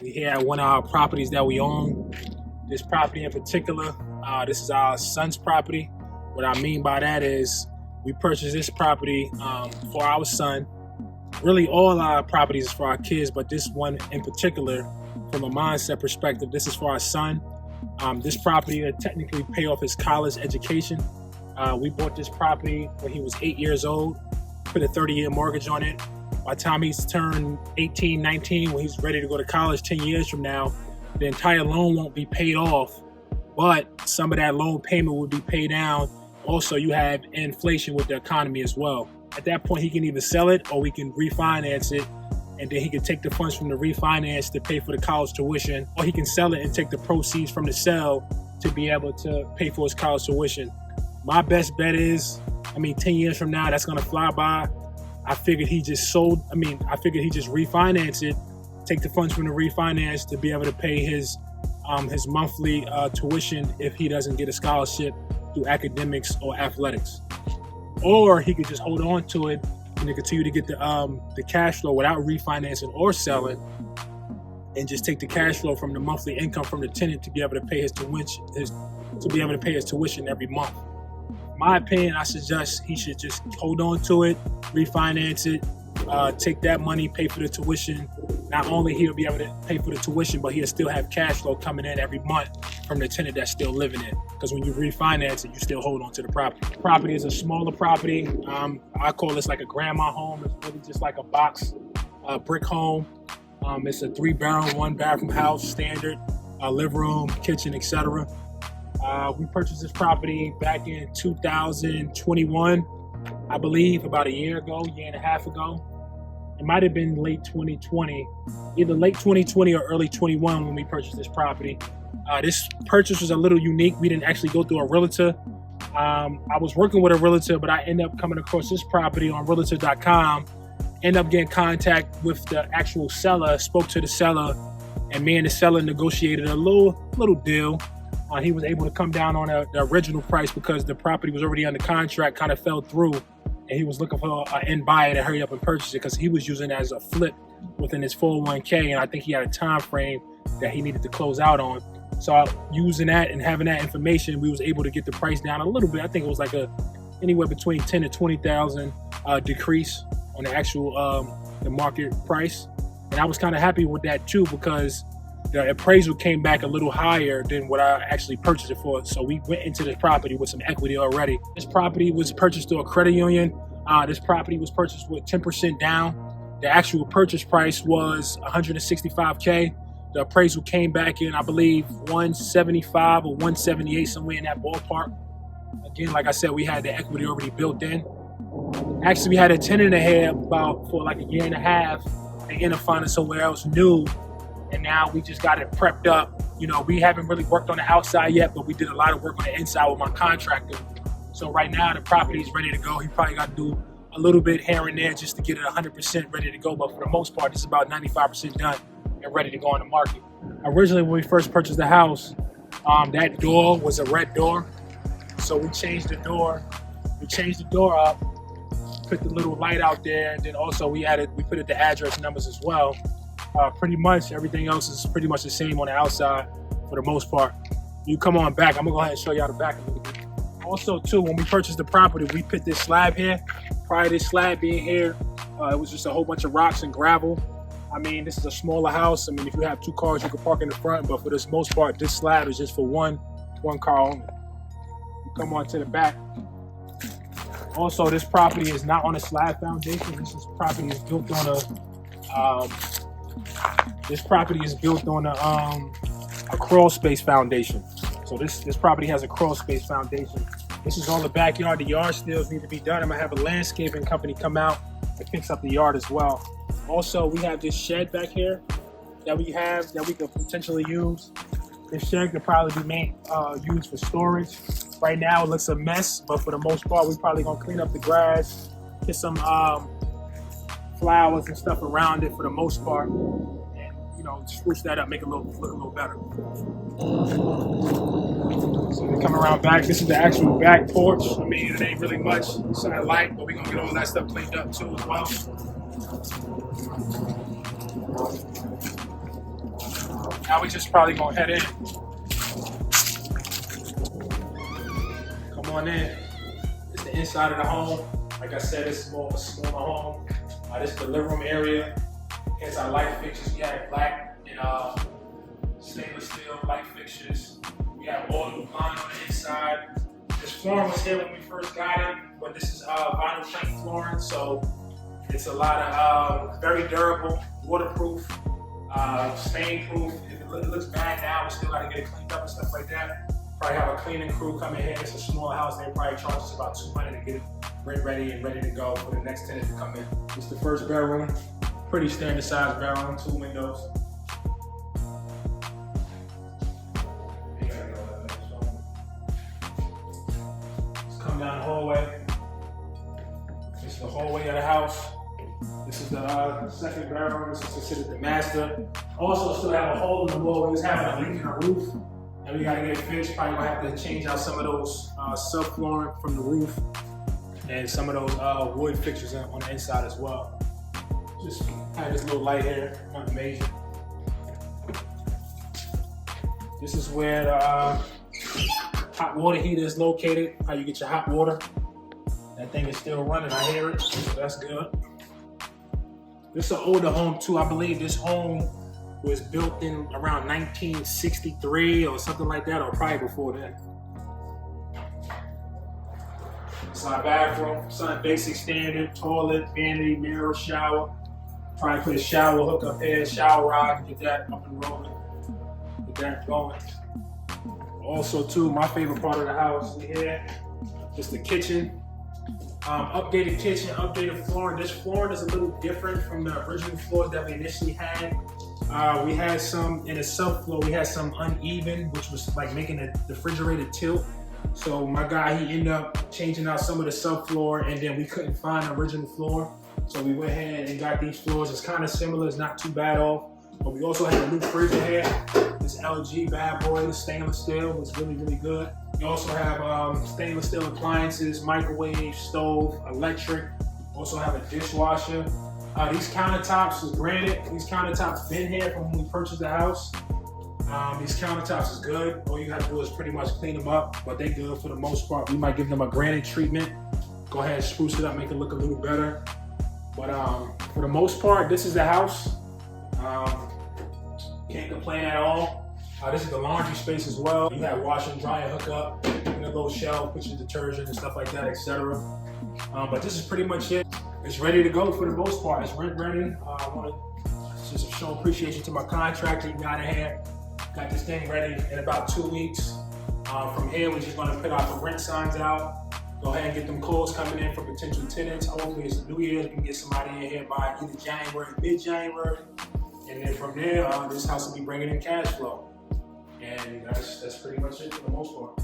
We here at one of our properties that we own. This property in particular, this is our son's property. What I mean by that is we purchased this property for our son. Really all our properties is for our kids, but this one in particular, from a mindset perspective, this is for our son. This property will technically pay off his college education. We bought this property when he was 8 years old, put a 30-year mortgage on it. By the time he's turned 18, 19, when he's ready to go to college 10 years from now, the entire loan won't be paid off, but some of that loan payment will be paid down. Also, you have inflation with the economy as well. At that point, he can either sell it or we can refinance it, and then he can take the funds from the refinance to pay for the college tuition, or he can sell it and take the proceeds from the sale to be able to pay for his college tuition. My best bet is, 10 years from now, that's gonna fly by. I figured he just refinance it, take the funds from the refinance to be able to pay his monthly tuition if he doesn't get a scholarship through academics or athletics. Or he could just hold on to it and continue to get the cash flow without refinancing or selling, and just take the cash flow from the monthly income from the tenant to be able to pay his tuition every month. In my opinion, I suggest he should just hold on to it, refinance it, take that money, pay for the tuition. Not only he'll be able to pay for the tuition, but he'll still have cash flow coming in every month from the tenant that's still living in. Because when you refinance it, you still hold on to the property. The property is a smaller property. I call this like a grandma home. It's really just like a box brick home. It's a 3-bedroom, 1-bathroom house, standard, living room, kitchen, etc. We purchased this property back in 2021, I believe, about a year and a half ago. It might have been late 2020, either late 2020 or early 21 when we purchased this property. This purchase was a little unique. We didn't actually go through a realtor. I was working with a realtor, but I ended up coming across this property on realtor.com, ended up getting contact with the actual seller, spoke to the seller, and me and the seller negotiated a little deal. He was able to come down on the original price because the property was already under contract, kind of fell through, and he was looking for an end buyer to hurry up and purchase it because he was using it as a flip within his 401k, and I think he had a time frame that he needed to close out on. So using that and having that information, we was able to get the price down a little bit. I think it was like anywhere between 10 to 20,000 decrease on the actual the market price, and I was kind of happy with that too because the appraisal came back a little higher than what I actually purchased it for. So we went into this property with some equity already. This property was purchased through a credit union. This property was purchased with 10% down. The actual purchase price was $165K. The appraisal came back in, I believe, 175 or 178, somewhere in that ballpark. Again, like I said, we had the equity already built in. Actually, we had a tenant in here for like a year and a half. They ended up finding somewhere else new. And now we just got it prepped up. We haven't really worked on the outside yet, but we did a lot of work on the inside with my contractor. So right now the property is ready to go. He probably got to do a little bit here and there just to get it 100% ready to go. But for the most part, it's about 95% done and ready to go on the market. Originally, when we first purchased the house, that door was a red door. So we changed the door. We changed the door up, put the little light out there, and then also we put the address numbers as well. Pretty much everything else is pretty much the same on the outside for the most part. You come on back. I'm gonna go ahead and show y'all the back a little bit. Also too, when we purchased the property, we put this slab here. Prior to this slab being here, it was just a whole bunch of rocks and gravel. This is a smaller house. If you have 2 cars, you can park in the front, but for this most part, this slab is just for one car only. You come on to the back. Also, this property is not on a slab foundation. This property is built on a crawl space foundation. So this property has a crawl space foundation. This is all the backyard. The yard still need to be done. I'm gonna have a landscaping company come out and fix up the yard as well. Also, we have this shed back here that we could potentially use. This shed could probably be used for storage. Right now it looks a mess, but for the most part, we're probably gonna clean up the grass, get some flowers and stuff around it for the most part, and spruce that up, make it look a little better. So we come around back. This is the actual back porch. It ain't really much sunlight, but we're gonna get all that stuff cleaned up too as well. Now we just probably gonna head in. Come on in. It's the inside of the home. Like I said, it's more of a smaller home. This is the living room area. Here's our light fixtures. We have black and stainless steel light fixtures. We have all new blinds on the inside. This flooring was here when we first got it, but this is vinyl plank flooring, so it's a lot of very durable, waterproof, stain proof. If it looks bad now, we still got to get it cleaned up and stuff like that. Probably have a cleaning crew come in here. It's a smaller house. They probably charge us about $200 to get it ready and ready to go for the next tenant to come in. It's the first bedroom. Pretty standard size bedroom, 2 windows. Let's come down the hallway. This is the hallway of the house. This is the second bedroom. This is considered the master. Also still have a hole in the wall. We was having a leak in the roof. And we gotta get it fixed. Probably gonna have to change out some of those subflooring from the roof and some of those wood fixtures on the inside as well. Just have this little light here, nothing major. This is where the hot water heater is located, how you get your hot water. That thing is still running, I hear it, so that's good. This is an older home too. I believe this home was built in around 1963 or something like that, or probably before that. It's our bathroom, something basic standard, toilet, vanity, mirror, shower. Probably put a shower hook up here, shower rod, get that up and rolling, get that going. Also too, my favorite part of the house here, just the kitchen. Updated kitchen, updated flooring. This flooring is a little different from the original floors that we initially had. We had some in the subfloor, we had some uneven, which was like making the refrigerator tilt. So my guy, he ended up changing out some of the subfloor, and then we couldn't find the original floor. So we went ahead and got these floors. It's kind of similar, it's not too bad off. But we also have a new freezer here. This LG bad boy, the stainless steel, is really, really good. We also have stainless steel appliances, microwave, stove, electric. Also have a dishwasher. These countertops is granite. These countertops been here from when we purchased the house. These countertops is good. All you have to do is pretty much clean them up, but they good for the most part. We might give them a granite treatment. Go ahead and spruce it up, make it look a little better. But for the most part, this is the house. Can't complain at all. This is the laundry space as well. You have washer and dryer hookup, a little shelf, put your detergent and stuff like that, etc. But this is pretty much it. It's ready to go for the most part. It's rent ready. I want to just show appreciation to my contractor. He got in here, got this thing ready in about 2 weeks. From here, we're just going to put our rent signs out. Go ahead and get them calls coming in for potential tenants. Hopefully it's New Year's. We can get somebody in here by either January, mid-January. And then from there, this house will be bringing in cash flow. And that's pretty much it for the most part.